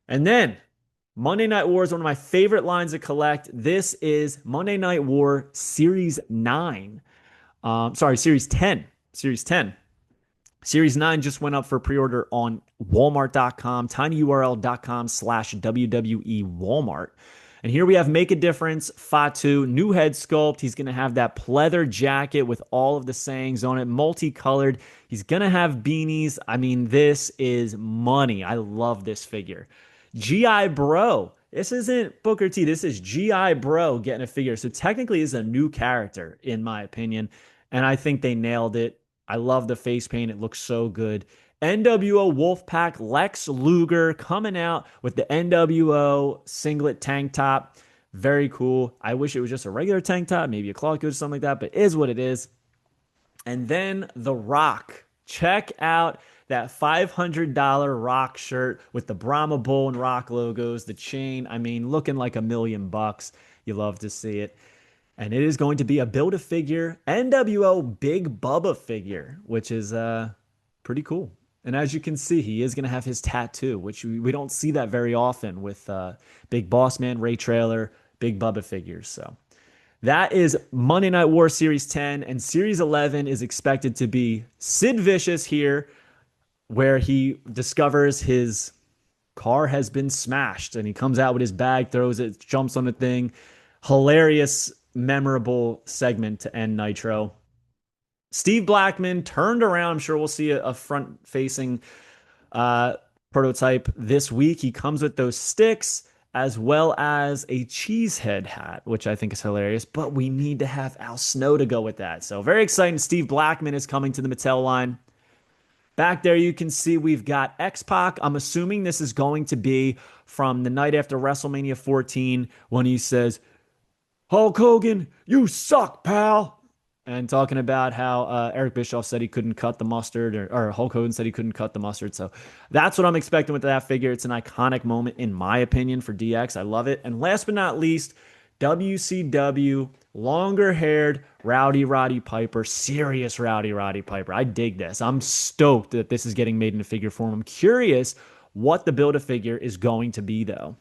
and then Monday Night War is one of my favorite lines to collect. This is Monday Night War Series 9. Series 10. Series 10. Series 9 just went up for pre-order on walmart.com, tinyurl.com/WWE Walmart. And here we have Make a Difference, Fatu, new head sculpt. He's going to have that pleather jacket with all of the sayings on it, multicolored. He's going to have beanies. I mean, this is money. I love this figure. G.I. Bro. This isn't Booker T. This is G.I. Bro getting a figure. So technically, it's a new character, in my opinion. And I think they nailed it. I love the face paint. It looks so good. NWO Wolfpack Lex Luger coming out with the NWO singlet tank top. Very cool. I wish it was just a regular tank top, maybe a cloth good or something like that, but it is what it is. And then The Rock. Check out that $500 Rock shirt with the Brahma Bull and Rock logos, the chain. I mean, looking like $1,000,000. You love to see it. And it is going to be a Build-A-Figure NWO Big Bubba figure, which is pretty cool. And as you can see, he is going to have his tattoo, which we don't see that very often with Big Boss Man, Ray Trailer, Big Bubba figures. So that is Monday Night War Series 10. And Series 11 is expected to be Sid Vicious here, where he discovers his car has been smashed. And he comes out with his bag, throws it, jumps on the thing. Hilarious, memorable segment to end Nitro. Steve Blackman turned around. I'm sure we'll see a front-facing prototype this week. He comes with those sticks as well as a cheesehead hat, which I think is hilarious. But we need to have Al Snow to go with that. So very exciting. Steve Blackman is coming to the Mattel line. Back there, you can see we've got X-Pac. I'm assuming this is going to be from the night after WrestleMania 14 when he says, "Hulk Hogan, you suck, pal." And talking about how Eric Bischoff said he couldn't cut the mustard, or Hulk Hogan said he couldn't cut the mustard. So that's what I'm expecting with that figure. It's an iconic moment, in my opinion, for DX. I love it. And last but not least, WCW, longer-haired Rowdy Roddy Piper, serious Rowdy Roddy Piper. I dig this. I'm stoked that this is getting made in a figure form. I'm curious what the Build-A-Figure is going to be, though.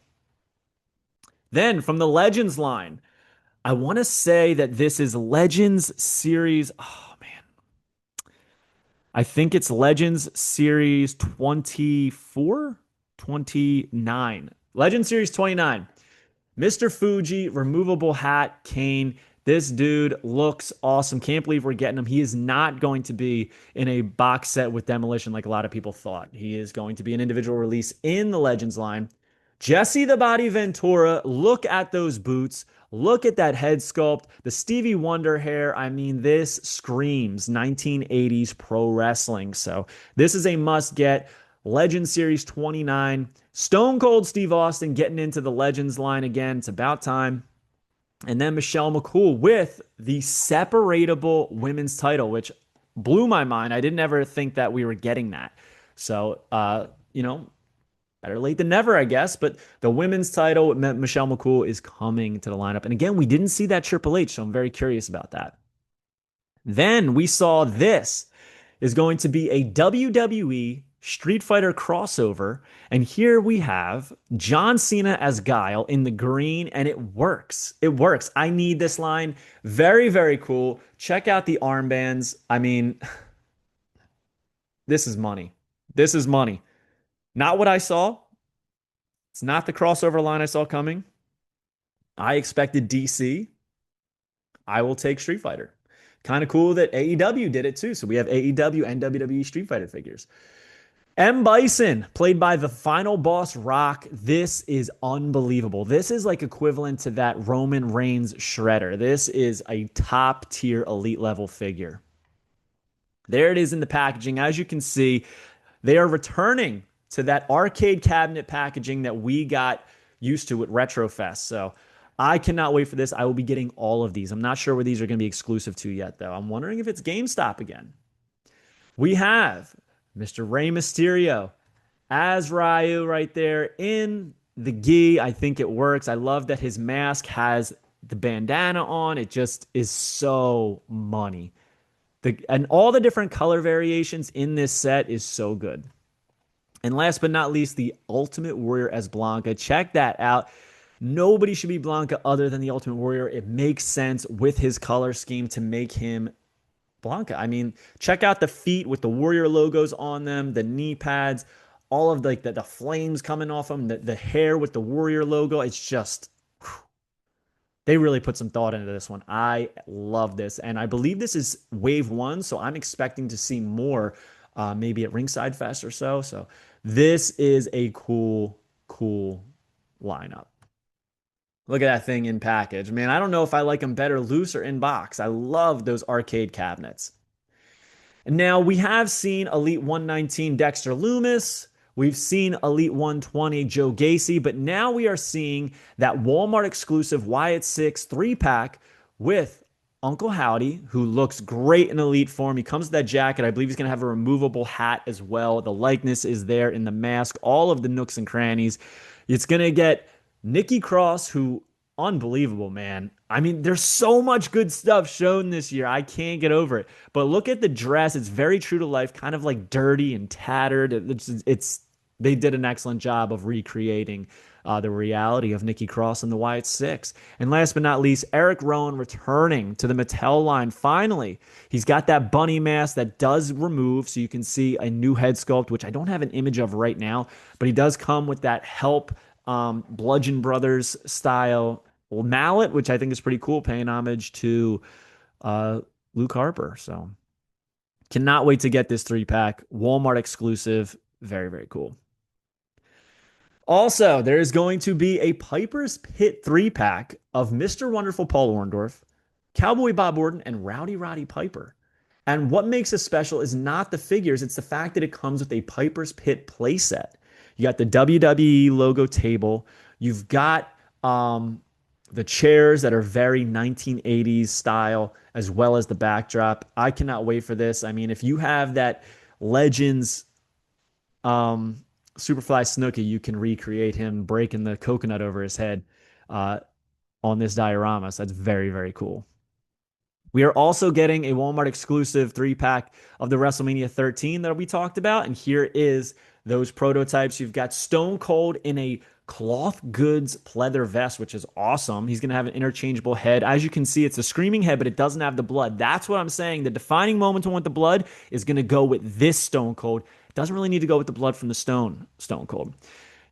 Then from the Legends line, I want to say that this is Legends Series. Oh, man. I think it's Legends Series 24, 29. Legends Series 29. Mr. Fuji, removable hat, Kane. This dude looks awesome. Can't believe we're getting him. He is not going to be in a box set with Demolition like a lot of people thought. He is going to be an individual release in the Legends line. Jesse the Body Ventura, look at those boots. Look at that head sculpt. The Stevie Wonder hair. I mean, this screams 1980s pro wrestling. So this is a must get. Legend Series 29. Stone Cold Steve Austin getting into the Legends line again. It's about time. And then Michelle McCool with the separatable women's title, which blew my mind. I didn't ever think that we were getting that. So, better late than never, I guess. But the women's title, Michelle McCool, is coming to the lineup. And again, we didn't see that Triple H, so I'm very curious about that. Then we saw this is going to be a WWE Street Fighter crossover. And here we have John Cena as Guile in the green, and it works. It works. I need this line. Very, very cool. Check out the armbands. I mean, this is money. This is money. Not what I saw. It's not the crossover line I saw coming. I expected DC. I will take Street Fighter. Kind of cool that AEW did it too. So we have AEW and WWE Street Fighter figures. M. Bison, played by the final boss Rock. This is unbelievable. This is like equivalent to that Roman Reigns Shredder. This is a top tier elite level figure. There it is in the packaging. As you can see, they are returning to that arcade cabinet packaging that we got used to at Retrofest. So I cannot wait for this. I will be getting all of these. I'm not sure where these are going to be exclusive to yet, though. I'm wondering if it's GameStop again. We have Mr. Rey Mysterio as Ryu right there in the gi. I think it works. I love that his mask has the bandana on. It just is so money. And all the different color variations in this set is so good. And last but not least, the Ultimate Warrior as Blanca. Check that out. Nobody should be Blanca other than the Ultimate Warrior. It makes sense with his color scheme to make him Blanca. I mean, check out the feet with the Warrior logos on them, the knee pads, all of the flames coming off them, the hair with the Warrior logo. It's just, they really put some thought into this one. I love this. And I believe this is wave one, so I'm expecting to see more maybe at Ringside Fest or so. So this is a cool, cool lineup. Look at that thing in package. Man, I don't know if I like them better loose or in box. I love those arcade cabinets. And now we have seen Elite 119 Dexter Lumis. We've seen Elite 120 Joe Gacy, but now we are seeing that Walmart exclusive Wyatt 6 3-pack with Uncle Howdy, who looks great in elite form. He comes with that jacket. I believe he's going to have a removable hat as well. The likeness is there in the mask, all of the nooks and crannies. It's going to get Nikki Cross, who, unbelievable, man. I mean, there's so much good stuff shown this year. I can't get over it. But look at the dress. It's very true to life, kind of like dirty and tattered. They did an excellent job of recreating the reality of Nikki Cross and the Wyatt Six. And last but not least, Eric Rowan returning to the Mattel line. Finally, he's got that bunny mask that does remove, so you can see a new head sculpt, which I don't have an image of right now, but he does come with that Help Bludgeon Brothers style mallet, which I think is pretty cool, paying homage to Luke Harper. So cannot wait to get this 3-pack. Walmart exclusive. Very, very cool. Also, there is going to be a Piper's Pit 3-pack of Mr. Wonderful Paul Orndorff, Cowboy Bob Orton, and Rowdy Roddy Piper. And what makes this special is not the figures, it's the fact that it comes with a Piper's Pit playset. You got the WWE logo table. You've got the chairs that are very 1980s style, as well as the backdrop. I cannot wait for this. I mean, if you have that Legends Superfly Snooki, you can recreate him breaking the coconut over his head on this diorama. So that's very, very cool. We are also getting a Walmart exclusive 3-pack of the WrestleMania 13 that we talked about. And here is those prototypes. You've got Stone Cold in a cloth goods pleather vest, which is awesome. He's going to have an interchangeable head. As you can see, it's a screaming head, but it doesn't have the blood. That's what I'm saying. The defining moment to want the blood is going to go with this Stone Cold. It doesn't really need to go with the blood from the Stone Cold.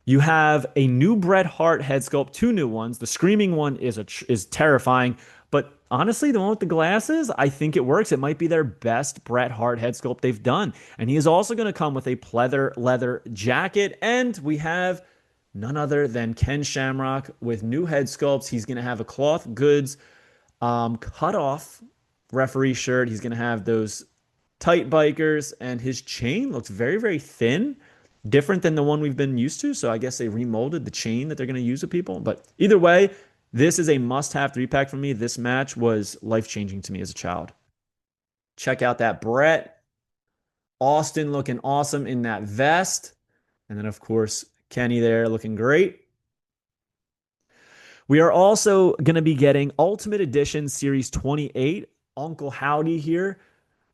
You have a new Bret Hart head sculpt, two new ones. The screaming one is terrifying, but honestly, the one with the glasses, I think it works. It might be their best Bret Hart head sculpt they've done. And he is also going to come with a pleather leather jacket. And we have none other than Ken Shamrock with new head sculpts. He's going to have a cloth goods cut off referee shirt. He's going to have those tight bikers, and his chain looks very, very thin, different than the one we've been used to. So I guess they remolded the chain that they're going to use with people. But either way, this is a must-have 3-pack for me. This match was life-changing to me as a child. Check out that Brett. Austin looking awesome in that vest. And then, of course, Kenny there looking great. We are also going to be getting Ultimate Edition Series 28. Uncle Howdy here.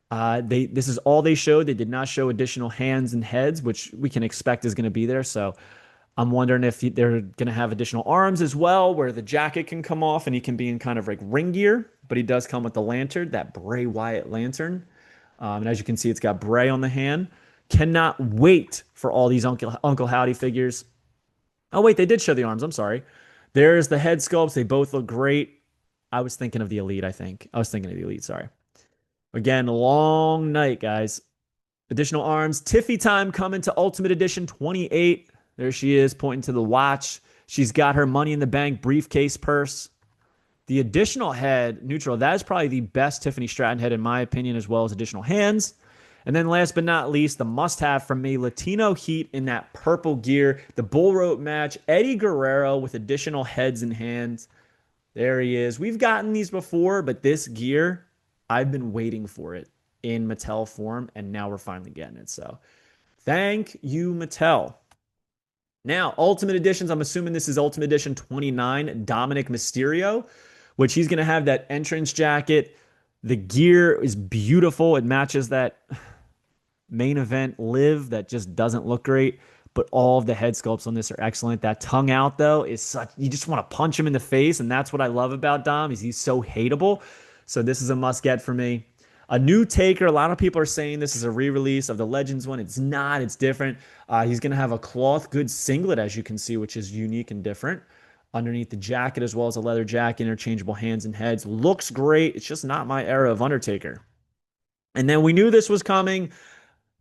This is all they showed. They did not show additional hands and heads, which we can expect is going to be there. So I'm wondering if they're going to have additional arms as well, where the jacket can come off and he can be in kind of like ring gear. But he does come with the lantern, that Bray Wyatt lantern. And as you can see, it's got Bray on the hand. Cannot wait for all these Uncle Howdy figures. Oh, wait, they did show the arms. I'm sorry. There's the head sculpts. They both look great. I was thinking of the Elite, I think. I was thinking of the Elite, sorry. Again, long night, guys. Additional arms. Tiffy time coming to Ultimate Edition 28. There she is, pointing to the watch. She's got her Money in the Bank briefcase purse. The additional head, neutral, that is probably the best Tiffany Stratton head in my opinion, as well as additional hands. And then last but not least, the must-have from me, Latino Heat in that purple gear. The bull rope match, Eddie Guerrero with additional heads and hands. There he is. We've gotten these before, but this gear, I've been waiting for it in Mattel form, and now we're finally getting it. So thank you, Mattel. Now, Ultimate Editions, I'm assuming this is Ultimate Edition 29, Dominic Mysterio, which he's going to have that entrance jacket. The gear is beautiful. It matches that main event live that just doesn't look great, but all of the head sculpts on this are excellent. That tongue out, though, is such, you just want to punch him in the face, and that's what I love about Dom, is he's so hateable. So this is a must-get for me. A new Taker. A lot of people are saying this is a re-release of the Legends one. It's not. It's different. He's going to have a cloth goods singlet, as you can see, which is unique and different. Underneath the jacket, as well as a leather jacket, interchangeable hands and heads. Looks great. It's just not my era of Undertaker. And then we knew this was coming.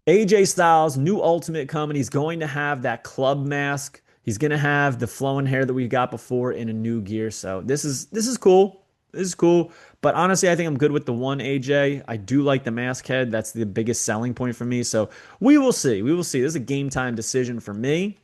AJ Styles, new Ultimate coming. He's going to have that club mask. He's going to have the flowing hair that we got before in a new gear. So this is cool. This is cool. But honestly, I think I'm good with the one AJ. I do like the mask head. That's the biggest selling point for me. So we will see. We will see. This is a game time decision for me.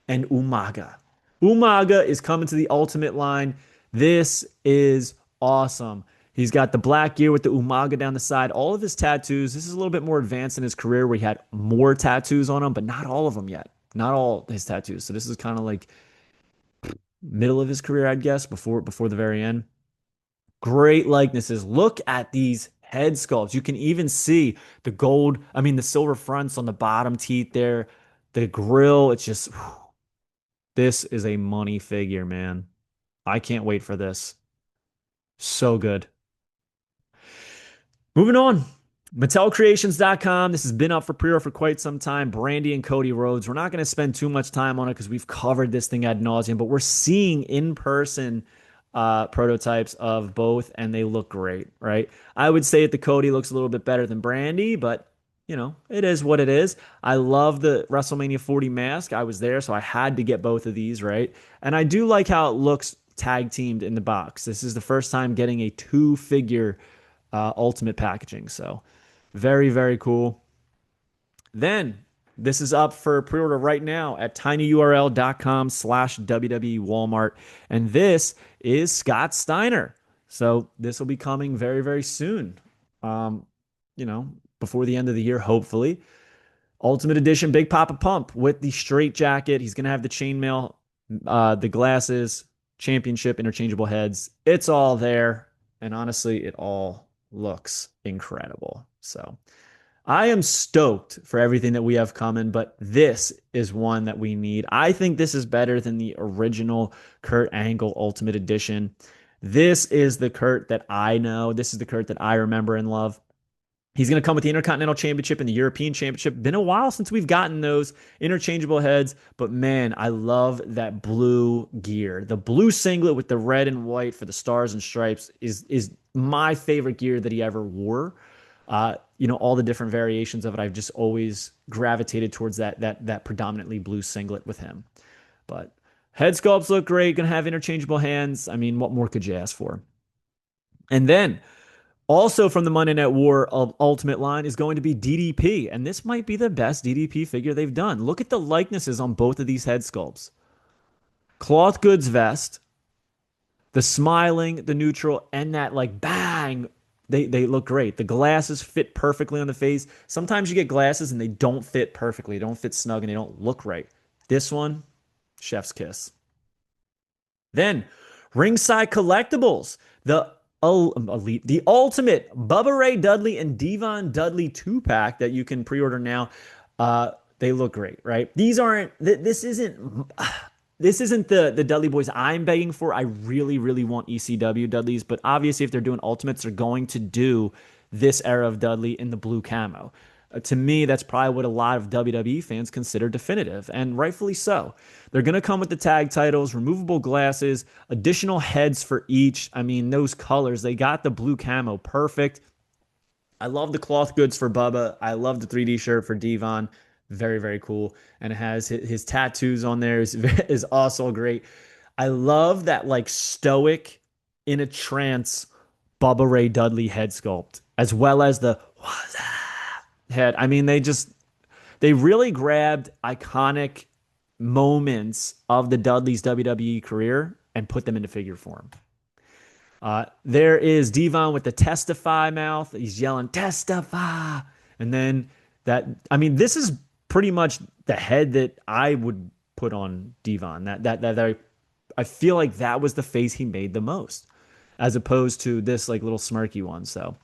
And Umaga. Umaga is coming to the Ultimate line. This is awesome. He's got the black gear with the Umaga down the side. All of his tattoos. This is a little bit more advanced in his career where he had more tattoos on him, but not all of them yet. Not all his tattoos. So this is kind of like middle of his career, I'd guess, before the very end. Great likenesses. Look at these head sculpts. You can even see the gold, the silver fronts on the bottom teeth there. The grill, it's just, this is a money figure, man. I can't wait for this. So good. Moving on. MattelCreations.com. This has been up for pre-order for quite some time. Brandy and Cody Rhodes. We're not going to spend too much time on it because we've covered this thing ad nauseum, but we're seeing in-person prototypes of both, and they look great, right? I would say that the Cody looks a little bit better than Brandy, but it is what it is. I love the WrestleMania 40 mask. I was there, so I had to get both of these, right? And I do like how it looks tag teamed in the box. This is the first time getting a 2-figure Ultimate packaging, so very, very cool. Then this is up for pre-order right now at tinyurl.com/WWE Walmart. And this is Scott Steiner. So this will be coming very, very soon. Before the end of the year, hopefully. Ultimate Edition Big Papa Pump with the straight jacket. He's going to have the chainmail, the glasses, championship, interchangeable heads. It's all there. And honestly, it all looks incredible. So I am stoked for everything that we have coming, but this is one that we need. I think this is better than the original Kurt Angle Ultimate Edition. This is the Kurt that I know. This is the Kurt that I remember and love. He's going to come with the Intercontinental Championship and the European Championship. Been a while since we've gotten those interchangeable heads, but man, I love that blue gear. The blue singlet with the red and white for the stars and stripes is my favorite gear that he ever wore. All the different variations of it, I've just always gravitated towards that predominantly blue singlet with him. But head sculpts look great. Going to have interchangeable hands. I mean, what more could you ask for? And then also from the Monday Night War of Ultimate line is going to be DDP. And this might be the best DDP figure they've done. Look at the likenesses on both of these head sculpts. Cloth goods vest, the smiling, the neutral, and that like bang. They look great. The glasses fit perfectly on the face. Sometimes you get glasses and they don't fit perfectly. They don't fit snug and they don't look right. This one, chef's kiss. Then, Ringside Collectibles. The Elite, the Ultimate Bubba Ray Dudley and Devon Dudley 2-pack that you can pre-order now. They look great, right? These aren't, this isn't the Dudley boys I'm begging for. I really, really want ECW Dudleys, but obviously if they're doing Ultimates, they're going to do this era of Dudley in the blue camo. To me, that's probably what a lot of WWE fans consider definitive, and rightfully so. They're going to come with the tag titles, removable glasses, additional heads for each. I mean, those colors, they got the blue camo perfect. I love the cloth goods for Bubba. I love the 3D shirt for Devon. Very, very cool. And it has his tattoos on there is also great. I love that like stoic, in a trance Bubba Ray Dudley head sculpt, as well as the head. I mean, they really grabbed iconic moments of the Dudley's WWE career and put them into figure form. There is Devon with the testify mouth. He's yelling, testify. And then this is pretty much the head that I would put on Devon. I feel like that was the face he made the most, as opposed to this like little smirky one. So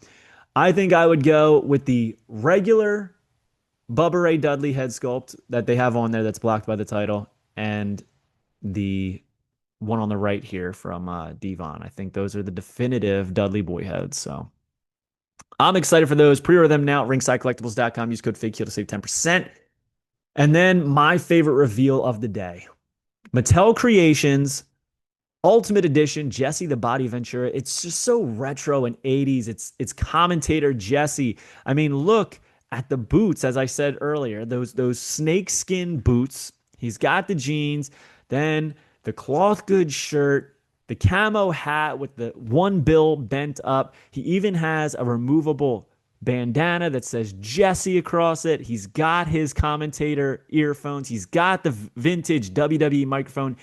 I think I would go with the regular Bubba Ray Dudley head sculpt that they have on there that's blocked by the title, and the one on the right here from Devon. I think those are the definitive Dudley boy heads. So I'm excited for those. Pre-order them now at ringsidecollectibles.com. Use code FAKEHEEL to save 10%. And then my favorite reveal of the day. Mattel Creations Ultimate Edition, Jesse the Body Ventura. It's just so retro and 80s. It's commentator Jesse. I mean, look at the boots, as I said earlier, those snakeskin boots. He's got the jeans, then the cloth goods shirt, the camo hat with the one bill bent up. He even has a removable bandana that says Jesse across it. He's got his commentator earphones. He's got the vintage WWE microphone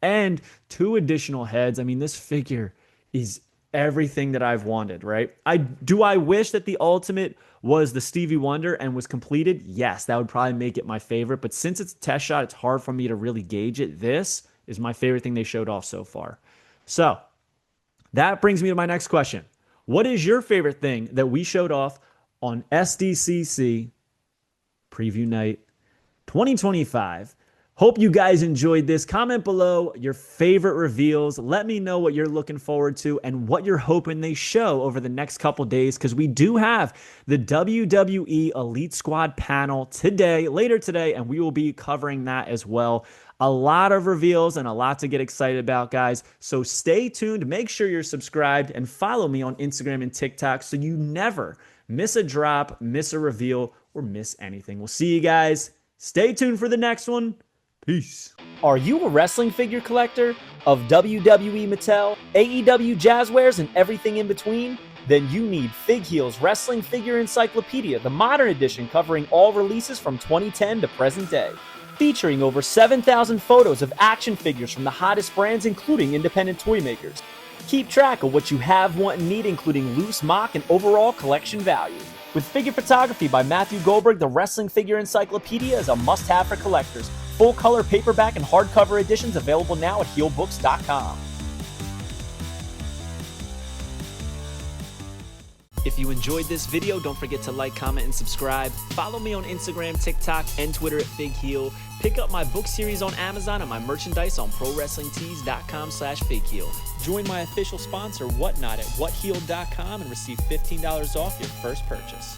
and 2 additional heads. I mean, this figure is everything that I've wanted, right? I wish that the Ultimate was the Stevie Wonder and was completed? Yes, that would probably make it my favorite. But since it's a test shot, it's hard for me to really gauge it. This is my favorite thing they showed off so far. So that brings me to my next question. What is your favorite thing that we showed off on SDCC Preview Night 2025? Hope you guys enjoyed this. Comment below your favorite reveals. Let me know what you're looking forward to and what you're hoping they show over the next couple days, because we do have the WWE Elite Squad panel later today, and we will be covering that as well. A lot of reveals and a lot to get excited about, guys. So stay tuned. Make sure you're subscribed and follow me on Instagram and TikTok so you never miss a drop, miss a reveal, or miss anything. We'll see you guys. Stay tuned for the next one. Peace. Are you a wrestling figure collector of WWE Mattel, AEW Jazwares, and everything in between? Then you need Fig Heel's Wrestling Figure Encyclopedia, the modern edition covering all releases from 2010 to present day. Featuring over 7,000 photos of action figures from the hottest brands, including independent toy makers. Keep track of what you have, want, and need, including loose, mock, and overall collection value. With figure photography by Matthew Goldberg, the Wrestling Figure Encyclopedia is a must-have for collectors. Full-color paperback and hardcover editions available now at heelbooks.com. If you enjoyed this video, don't forget to like, comment, and subscribe. Follow me on Instagram, TikTok, and Twitter at FigHeel. Pick up my book series on Amazon and my merchandise on ProWrestlingTees.com/FigHeel. Join my official sponsor, Whatnot, at WhatHeal.com and receive $15 off your first purchase.